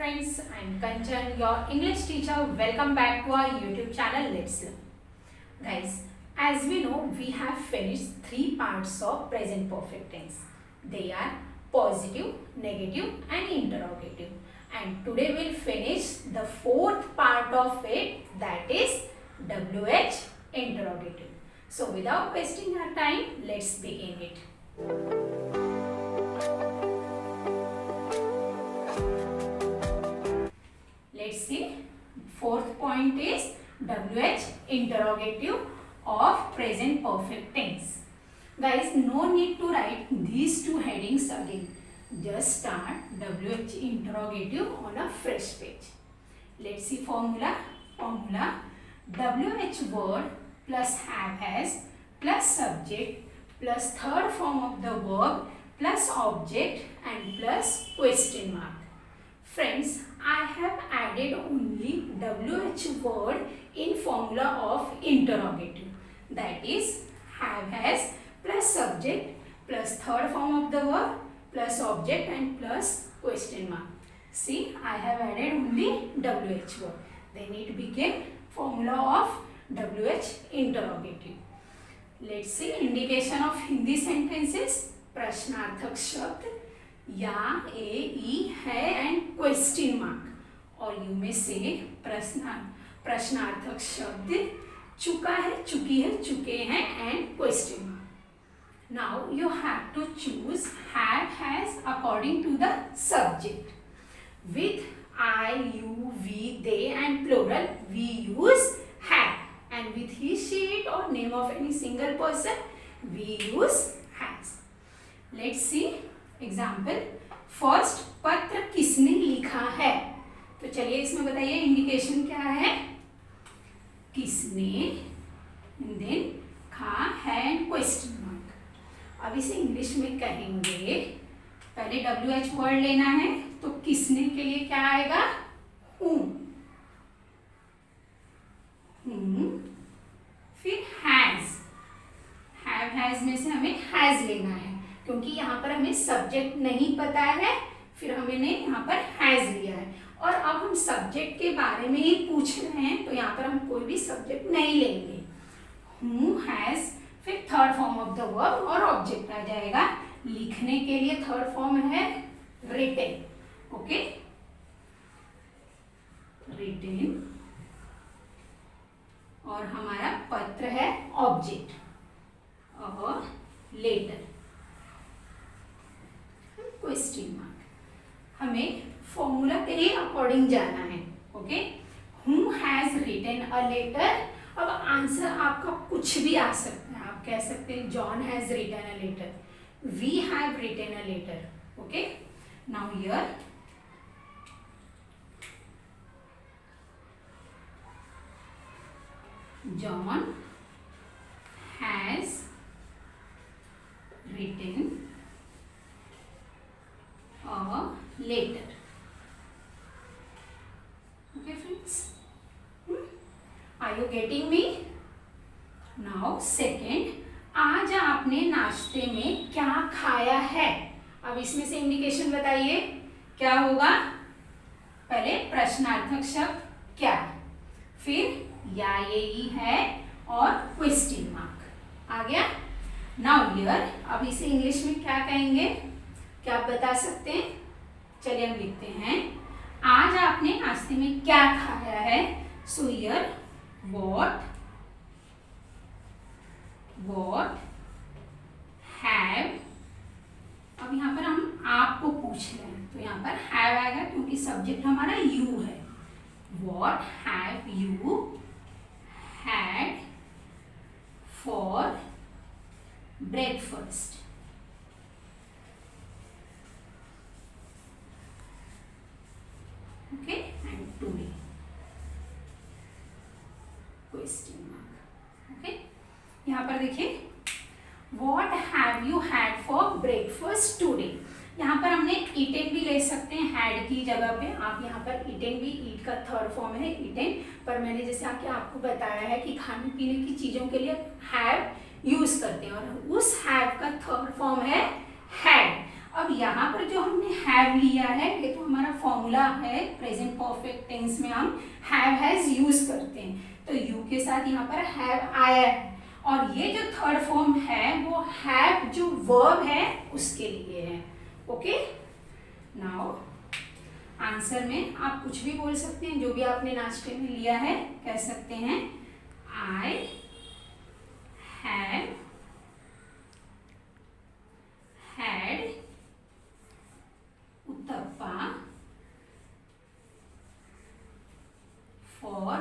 friends, I'm Kanchan, your English teacher. Welcome back to our YouTube channel, Let's Learn. Guys, as we know, we have finished three parts of present perfect tense. They are positive, negative and interrogative. And today we'll finish the fourth part of it, that is WH interrogative. So without wasting our time, let's begin it. Let's see. Fourth point is WH interrogative of present perfect tense. Guys, no need to write these two headings again. Just start WH interrogative on a fresh page. Let's see formula. Formula WH word plus have has plus subject plus third form of the verb plus object and plus question mark. Friends, I have added only WH word in formula of interrogative. That is have has plus subject plus third form of the verb plus object and plus question mark. See, I have added only WH word. Then it became formula of WH interrogative. Let's see indication of Hindi sentences. प्रश्नार्थक शब्द या ए ई है and question mark और you में से प्रश्नार्थक शब्द चुका है, चुकी है, चुके हैं and question mark. Now you have to choose have has according to the subject. With I you we they and plural we use have and with he she it और name of any single person we use has. Let's see example. First, पत्र किसने लिखा है. तो चलिए इसमें बताइए indication क्या है. किसने, देन खा है एंड क्वेश्चन मार्क. अब इसे इंग्लिश में कहेंगे. पहले WH वर्ड लेना है तो किसने के लिए क्या आएगा. whom. फिर हैज. हैव हैज में से हमें हैज लेना है क्योंकि यहाँ पर हमें सब्जेक्ट नहीं पता है. फिर हमने यहाँ पर हैज लिया है और अब हम सब्जेक्ट के बारे में ही पूछ रहे हैं तो यहाँ पर हम कोई भी सब्जेक्ट नहीं लेंगे. हु हैज, फिर third form of the verb और ऑब्जेक्ट आ जाएगा. लिखने के लिए थर्ड फॉर्म है रिटेन. Okay, written. और हमारा पत्र है ऑब्जेक्ट और लेटर क्वेश्चन मार्क. हमें फॉर्मूला के ही अकॉर्डिंग जाना है. Okay, who has written a letter. अब आंसर आपका कुछ भी आ सकता है. आप कह सकते हैं John has written a letter, we have written a letter. Okay, now here John has written a letter. Okay friends, are you getting me? Now second, आज आपने नाश्ते में क्या खाया है. अब इसमें से इंडिकेशन बताइए क्या होगा. पहले प्रश्नार्थक शब्द क्या, फिर या ये ही है और क्वेश्चन मार्क आ गया. नाउ हियर अब इसे इंग्लिश में क्या कहेंगे, क्या आप बता सकते हैं. चलिए हम लिखते हैं आज आपने नाश्ते में क्या खाया है. So here what have. अब यहाँ पर हम आपको पूछ रहे हैं तो यहाँ पर हैव आएगा क्योंकि सब्जेक्ट हमारा यू है. What have you had for breakfast. Okay, and today question mark. Okay, यहाँ पर देखिए what have you had for breakfast today. यहाँ पर हमने ईटेन भी ले सकते हैं हैड की जगह पे. आप यहाँ पर ईटेन भी, ईट का थर्ड फॉर्म है ईटेन, पर मैंने जैसे आपको बताया है कि खाने पीने की चीजों के लिए हैव यूज करते हैं और उस हैव का थर्ड फॉर्म है हैड. अब यहाँ पर जो हमने हैव लिया है ये तो हमारा फॉर्मूला है, प्रेजेंट परफेक्ट टेंस में हम हैव हैज यूज करते हैं, तो यू के साथ यहाँ पर हैव आया है, और ये जो थर्ड फॉर्म है वो हैव जो वर्ब है उसके लिए है। ओके, नाउ आंसर में आप कुछ भी बोल सकते हैं, जो भी आपने नाश्ते में लिया है कह सकते हैं I have had uttappa for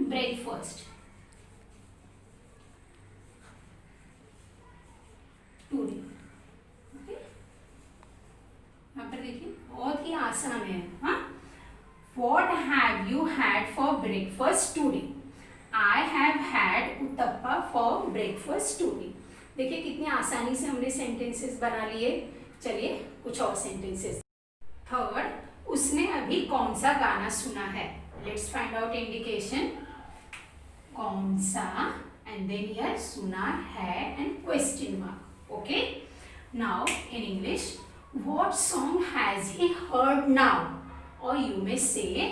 breakfast today. Okay, यहाँ पर देखिए बहुत ही आसान है। हाँ, What have you had for breakfast today? I have had uttappa for breakfast today। देखिए कितनी आसानी से हमने सेंटेंसेस बना लिए। चलिए कुछ और सेंटेंसेस। थर्ड, उसने अभी कौन सा गाना सुना है? Let's find out indication. कौन सा एंड देन हियर सुना है and question mark. Okay, now in English, what song has he heard now? Or you may say,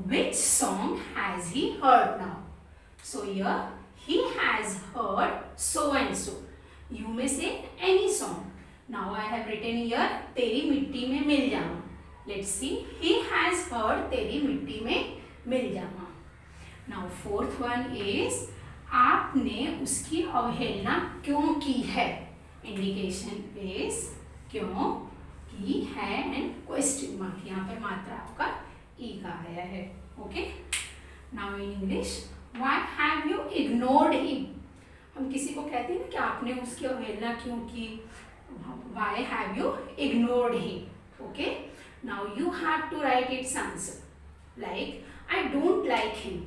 which song has he heard now? So here he has heard so and so. You may say any song. Now I have written here तेरी मिट्टी में मिल जाऊं। Let's see, he has heard तेरी मिट्टी में मिल जाऊं। Now fourth one is आपने उसकी अवहेलना क्यों की है? Indication is क्यों की है एंड क्वेश्चन मार्क, यहाँ पर मात्रा आपका ई का आया है। Okay, now in English, why have you ignored him? हम किसी को कहते हैं ना कि आपने उसकी अवहेलना क्यों की, why have you ignored him. Okay, now you have to write its answer like I don't like him,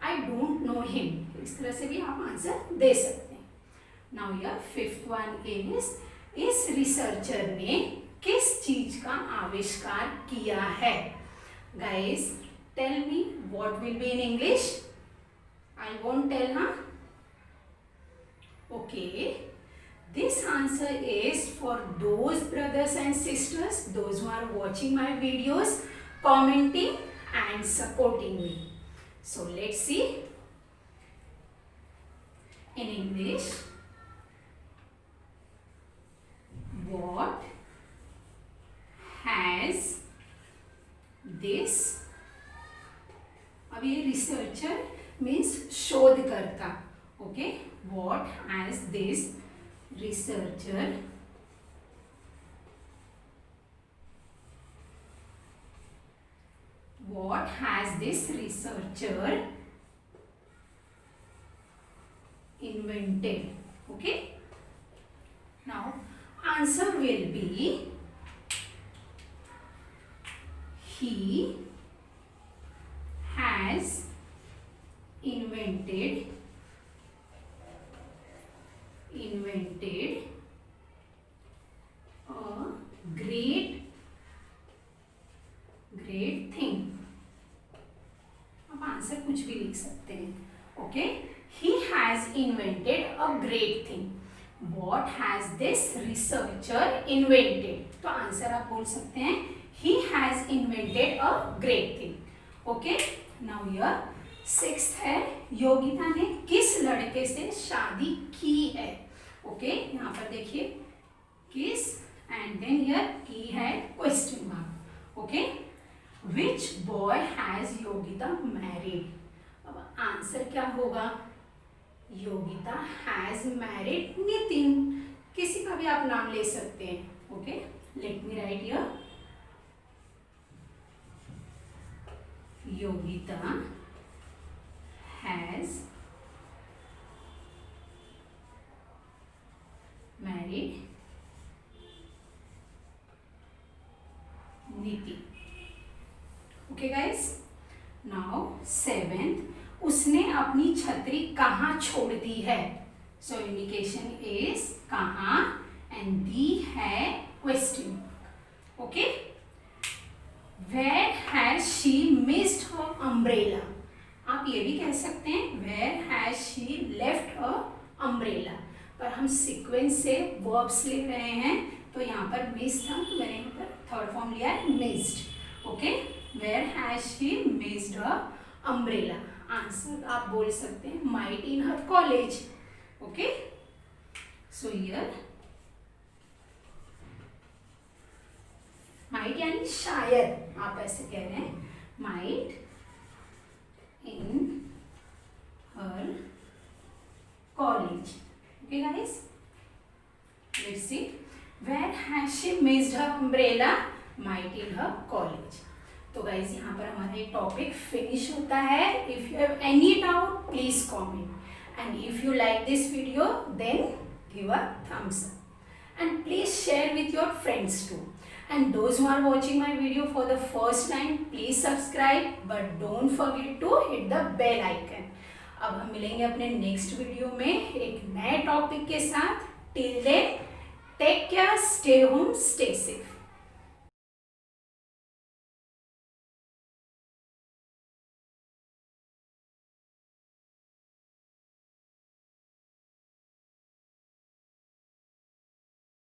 I don't know him. इस तरह से भी आप आंसर दे सकते हैं। Now your fifth one is, इस रिसर्चर ने किस चीज का आविष्कार किया है? Guys tell me what will be in English. I won't tell, हाँ? Okay, this answer is for those brothers and sisters those who are watching my videos, commenting and supporting me. So let's see in English, what has this, अब ये researcher means शोधकर्ता। Okay, what has this researcher invented? Okay, now answer will be he has invented a great thing। अब answer कुछ भी लिख सकते हैं। Okay, he has invented a great thing। What has this researcher invented? तो answer आप बोल सकते हैं he has invented a great thing। Okay, now here sixth है, योगिता ने किस लड़के से शादी की है? ओके, यहाँ पर देखिए किस एंड देन हियर की है question mark. Okay, which boy has Yogita married? अब आंसर क्या होगा? Yogita has married Nitin. किसी का भी आप नाम ले सकते हैं। Okay, let me write here, Yogita has married Nitin. Okay guys, now seventh, उसने अपनी छतरी कहाँ छोड़ दी है? सो इंडिकेशन इज कहाँ एंड दी है question. Okay, where has she missed her umbrella? आप ये भी कह सकते हैं where has she left her umbrella. पर हम सीक्वेंस से वर्ब्स लिख रहे हैं, तो यहाँ पर मिस था, तो मैंने यहाँ पर थर्ड फॉर्म लिया है missed. Okay, where has she missed a umbrella. Answer आप बोल सकते हैं might in her college. Okay, so here might यानी शायद, आप ऐसे कह रहे हैं might in her college. Okay guys, let's see, where has she missed her umbrella, might in her college. तो गाइज यहाँ पर हमारा ये टॉपिक फिनिश होता है। If you have any doubt please comment, and if you like this video then give a thumbs up and please share with your friends too. And those who are watching my video for the first time, please subscribe but don't forget to hit the bell icon. अब हम मिलेंगे अपने next video में एक नए topic के साथ। Till then take care, stay home, stay safe.